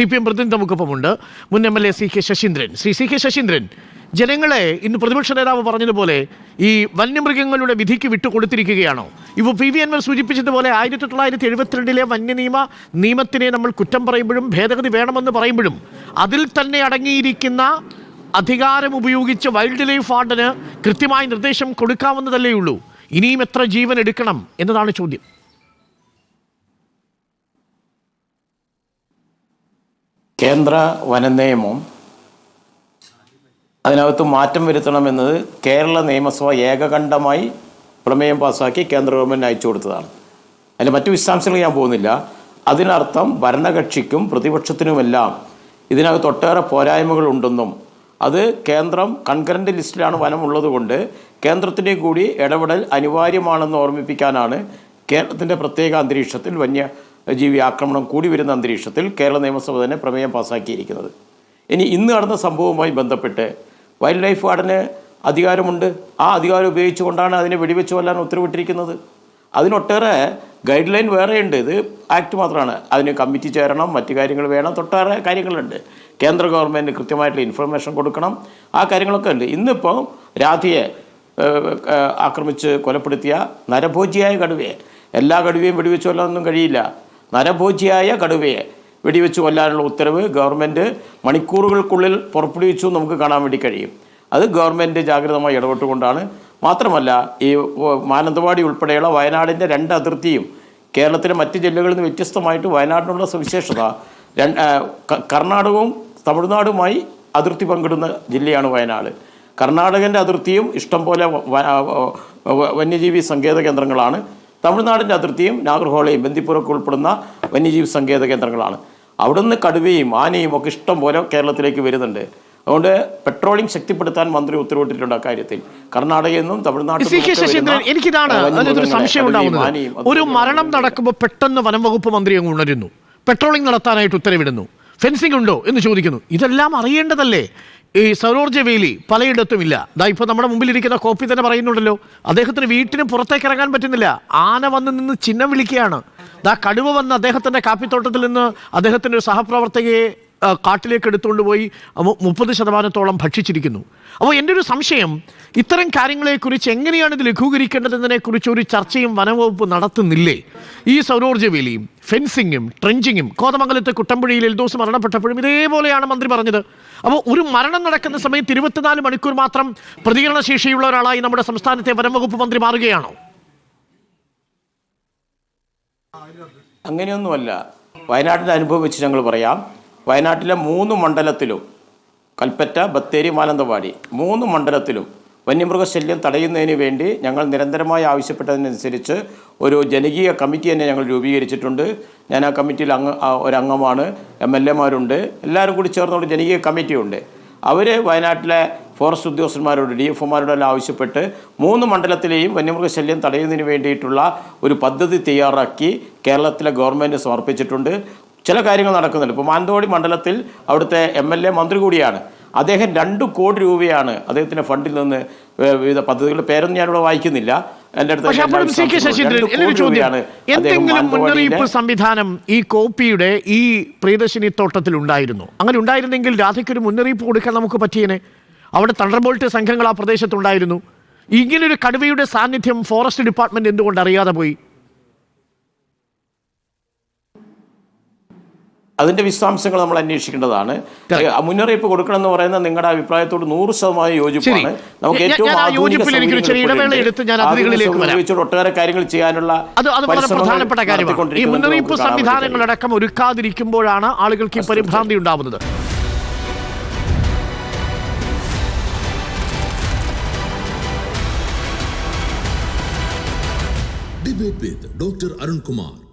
CPM പ്രതിനിധി നമുക്കൊപ്പമുണ്ട്, മുൻ MLA CK Saseendran. Shri CK Saseendran, ജനങ്ങളെ ഇന്ന് പ്രതിപക്ഷ നേതാവ് പറഞ്ഞതുപോലെ ഈ വന്യമൃഗങ്ങളുടെ വിധിക്ക് വിട്ടുകൊടുത്തിരിക്കുകയാണോ? ഇപ്പോൾ PV അൻവർ സൂചിപ്പിച്ചതുപോലെ 1972 നിയമത്തിനെ നമ്മൾ കുറ്റം പറയുമ്പോഴും ഭേദഗതി വേണമെന്ന് പറയുമ്പോഴും അതിൽ തന്നെ അടങ്ങിയിരിക്കുന്ന അധികാരം ഉപയോഗിച്ച് വൈൽഡ് ലൈഫ് വാർഡന് കൃത്യമായ നിർദ്ദേശം കൊടുക്കാവുന്നതല്ലേ ഉള്ളൂ. ഇനിയും എത്ര ജീവൻ എടുക്കണം എന്നതാണ് ചോദ്യം. കേന്ദ്ര വനനിയമം അതിനകത്ത് മാറ്റം വരുത്തണമെന്നത് കേരള നിയമസഭ ഏകകണ്ഠമായി പ്രമേയം പാസ്സാക്കി കേന്ദ്ര ഗവൺമെൻറ് അയച്ചു കൊടുത്തതാണ്. അതിൽ മറ്റു വിശദാംശങ്ങൾ ഞാൻ പോകുന്നില്ല. അതിനർത്ഥം ഭരണകക്ഷിക്കും പ്രതിപക്ഷത്തിനുമെല്ലാം ഇതിനകത്ത് ഒട്ടേറെ പോരായ്മകൾ ഉണ്ടെന്നും അത് കേന്ദ്രം കൺകറൻറ്റ് ലിസ്റ്റിലാണ് വനം ഉള്ളതുകൊണ്ട് കേന്ദ്രത്തിൻ്റെ കൂടി ഇടപെടൽ അനിവാര്യമാണെന്ന് ഓർമ്മിപ്പിക്കാനാണ് കേരളത്തിൻ്റെ പ്രത്യേക അന്തരീക്ഷത്തിൽ വന്യജീവി ആക്രമണം കൂടി വരുന്ന അന്തരീക്ഷത്തിൽ കേരള നിയമസഭ തന്നെ പ്രമേയം പാസ്സാക്കിയിരിക്കുന്നത്. ഇനി ഇന്ന് നടന്ന സംഭവവുമായി ബന്ധപ്പെട്ട് വൈൽഡ് ലൈഫ് വാർഡന് അധികാരമുണ്ട്. ആ അധികാരം ഉപയോഗിച്ചുകൊണ്ടാണ് അതിനെ വെടിവെച്ച് കൊല്ലാൻ ഉത്തരവിട്ടിരിക്കുന്നത്. അതിനൊട്ടേറെ ഗൈഡ് ലൈൻ വേറെയുണ്ട്. ഇത് ആക്ട് മാത്രമാണ്. അതിന് കമ്മിറ്റി ചേരണം, മറ്റു കാര്യങ്ങൾ വേണം, തൊട്ടേറെ കാര്യങ്ങളുണ്ട്. കേന്ദ്ര ഗവൺമെൻറ് കൃത്യമായിട്ടുള്ള ഇൻഫർമേഷൻ കൊടുക്കണം. ആ കാര്യങ്ങളൊക്കെ ഉണ്ട്. ഇന്നിപ്പോൾ രാധിയെ ആക്രമിച്ച് കൊലപ്പെടുത്തിയ നരഭോജിയായ കടുവയെ, എല്ലാ കടുവയും വെടിവെച്ച് കൊല്ലാനൊന്നും കഴിയില്ല, നരഭോജിയായ കടുവയെ വെടിവെച്ച് കൊല്ലാനുള്ള ഉത്തരവ് ഗവൺമെൻറ് മണിക്കൂറുകൾക്കുള്ളിൽ പുറപ്പെടുവിച്ചു നമുക്ക് കാണാൻ വേണ്ടി കഴിയും. അത് ഗവൺമെൻറ് ജാഗ്രതമായി ഇടപെട്ടുകൊണ്ടാണ്. മാത്രമല്ല ഈ മാനന്തവാടി ഉൾപ്പെടെയുള്ള വയനാടിൻ്റെ 2 അതിർത്തിയും കേരളത്തിലെ മറ്റ് ജില്ലകളിൽ നിന്ന് വ്യത്യസ്തമായിട്ട് വയനാടിനുള്ള സവിശേഷത കർണാടകവും തമിഴ്നാടുമായി അതിർത്തി പങ്കിടുന്ന ജില്ലയാണ് വയനാട്. കർണാടകൻ്റെ അതിർത്തിയും ഇഷ്ടംപോലെ വന്യജീവി സങ്കേത കേന്ദ്രങ്ങളാണ്. തമിഴ്നാടിൻ്റെ അതിർത്തിയും നാഗർഹോളയും ബന്ദിപ്പൂരൊക്കെ ഉൾപ്പെടുന്ന വന്യജീവി സങ്കേത കേന്ദ്രങ്ങളാണ്. അവിടുന്ന് കടുവയും ആനയും ഒക്കെ ഇഷ്ടം പോലെ കേരളത്തിലേക്ക് വരുന്നുണ്ട്. അതുകൊണ്ട് പെട്രോളിംഗ് ശക്തിപ്പെടുത്താൻ മന്ത്രി ഉത്തരവിട്ടിട്ടുണ്ട്. അക്കാര്യത്തിൽ കർണാടകയിൽ നിന്നും തമിഴ്നാട്ടിൽ എനിക്കിതാണ് അതിനൊരു സംശയം ഉണ്ടാവുന്നത്. ഒരു മരണം നടക്കുമ്പോൾ പെട്ടെന്ന് വനം വകുപ്പ് മന്ത്രി അങ്ങ് ഉണരുന്നു, പെട്രോളിംഗ് നടത്താനായിട്ട് ഉത്തരവിടുന്നു, ഫെൻസിംഗ് ഉണ്ടോ എന്ന് ചോദിക്കുന്നു. ഇതെല്ലാം അറിയേണ്ടതല്ലേ? ഈ സൗരോർജ്ജ വേലി പലയിടത്തും ഇല്ല. ഇപ്പോൾ നമ്മുടെ മുമ്പിലിരിക്കുന്ന കോപ്പി തന്നെ പറയുന്നുണ്ടല്ലോ, അദ്ദേഹത്തിന് വീട്ടിന് പുറത്തേക്ക് ഇറങ്ങാൻ പറ്റുന്നില്ല. ആന വന്ന് നിന്ന് ചിഹ്നം വിളിക്കുകയാണ്. കടുവ വന്ന് അദ്ദേഹത്തിൻ്റെ കാപ്പിത്തോട്ടത്തിൽ നിന്ന് അദ്ദേഹത്തിൻ്റെ ഒരു സഹപ്രവർത്തകയെ കാട്ടിലേക്ക് എടുത്തുകൊണ്ട് പോയി 30% ഭക്ഷിച്ചിരിക്കുന്നു. അപ്പോൾ എൻ്റെ ഒരു സംശയം, ഇത്തരം കാര്യങ്ങളെക്കുറിച്ച് എങ്ങനെയാണ് ഇത് ലഘൂകരിക്കേണ്ടതെന്നതിനെക്കുറിച്ച് ഒരു ചർച്ചയും വനംവകുപ്പ് നടത്തുന്നില്ലേ? ഈ സൗരോർജ്ജ വേലിയും ഫെൻസിങ്ങും ട്രെഞ്ചിങ്ങും കോതമംഗലത്ത് കുട്ടമ്പുഴയിൽ എൽദോസ് മരണപ്പെട്ടപ്പോഴും ഇതേപോലെയാണ് മന്ത്രി പറഞ്ഞത്. അപ്പോൾ ഒരു മരണം നടക്കുന്ന സമയത്ത് 24 മണിക്കൂർ മാത്രം പ്രതികരണശേഷിയുള്ള ഒരാളായി നമ്മുടെ സംസ്ഥാനത്തെ വനംവകുപ്പ് മന്ത്രി മാറുകയാണോ? അങ്ങനെയൊന്നുമല്ല. വയനാട്ടിൻ്റെ അനുഭവം വെച്ച് ഞങ്ങൾ പറയാം. വയനാട്ടിലെ 3 മണ്ഡലത്തിലും കൽപ്പറ്റ, ബത്തേരി, മാനന്തവാടി 3 മണ്ഡലത്തിലും വന്യമൃഗശല്യം തടയുന്നതിന് വേണ്ടി ഞങ്ങൾ നിരന്തരമായി ആവശ്യപ്പെട്ടതിനനുസരിച്ച് ഒരു ജനകീയ കമ്മിറ്റി തന്നെ ഞങ്ങൾ രൂപീകരിച്ചിട്ടുണ്ട്. ഞാൻ ആ കമ്മിറ്റിയിൽ ഒരംഗമാണ്. MLA മാരുണ്ട്. എല്ലാവരും കൂടി ചേർന്നുള്ള ജനകീയ കമ്മിറ്റിയുണ്ട്. അവർ വയനാട്ടിലെ ഫോറസ്റ്റ് ഉദ്യോഗസ്ഥന്മാരോട് DFO മാരോടെല്ലാം ആവശ്യപ്പെട്ട് 3 മണ്ഡലത്തിലെയും വന്യമൃഗശല്യം തടയുന്നതിന് വേണ്ടിയിട്ടുള്ള ഒരു പദ്ധതി തയ്യാറാക്കി കേരളത്തിലെ ഗവൺമെൻറ് സമർപ്പിച്ചിട്ടുണ്ട്. ചില കാര്യങ്ങൾ നടക്കുന്നുണ്ട്. ഇപ്പോൾ മാനന്തവാടി മണ്ഡലത്തിൽ അവിടുത്തെ MLA മന്ത്രി കൂടിയാണ്. അദ്ദേഹം 2 കോടി രൂപയാണ് അദ്ദേഹത്തിൻ്റെ ഫണ്ടിൽ നിന്ന് വിവിധ പദ്ധതികളുടെ പേരൊന്നും ഞാനിവിടെ വായിക്കുന്നില്ല. എൻ്റെ അടുത്ത് എന്തെങ്കിലും മുന്നറിയിപ്പ് സംവിധാനം ഈ കോപ്പിയുടെ ഈ പ്രിയദർശിനി തോട്ടത്തിൽ ഉണ്ടായിരുന്നു? അങ്ങനെ ഉണ്ടായിരുന്നെങ്കിൽ രാധയ്ക്കൊരു മുന്നറിയിപ്പ് കൊടുക്കാൻ നമുക്ക് പറ്റിയേനെ. അവിടെ തണ്ടർബോൾട്ട് സംഘങ്ങൾ ആ പ്രദേശത്തുണ്ടായിരുന്നു. ഇങ്ങനൊരു കടുവയുടെ സാന്നിധ്യം ഫോറസ്റ്റ് ഡിപ്പാർട്ട്മെന്റ് എന്തുകൊണ്ട് അറിയാതെ പോയി? അതിൻ്റെ വിശദാംശങ്ങൾ നമ്മൾ അന്വേഷിക്കേണ്ടതാണ്. മുന്നറിയിപ്പ് കൊടുക്കണം എന്ന് പറയുന്നത് നിങ്ങളുടെ അഭിപ്രായത്തോട് 100% യോജിപ്പാണ്. നമുക്ക് ഏറ്റവും ഒട്ടേറെ കാര്യങ്ങൾ ചെയ്യാനുള്ള പ്രധാനപ്പെട്ട കാര്യമാണ്. ഈ മുന്നറിയിപ്പ് സംവിധാനങ്ങളടക്കം ഒരുക്കാതിരിക്കുമ്പോഴാണ് ആളുകൾക്ക് ഈ പരിഭ്രാന്തി ഉണ്ടാവുന്നത്. Debate with Dr. Arun Kumar.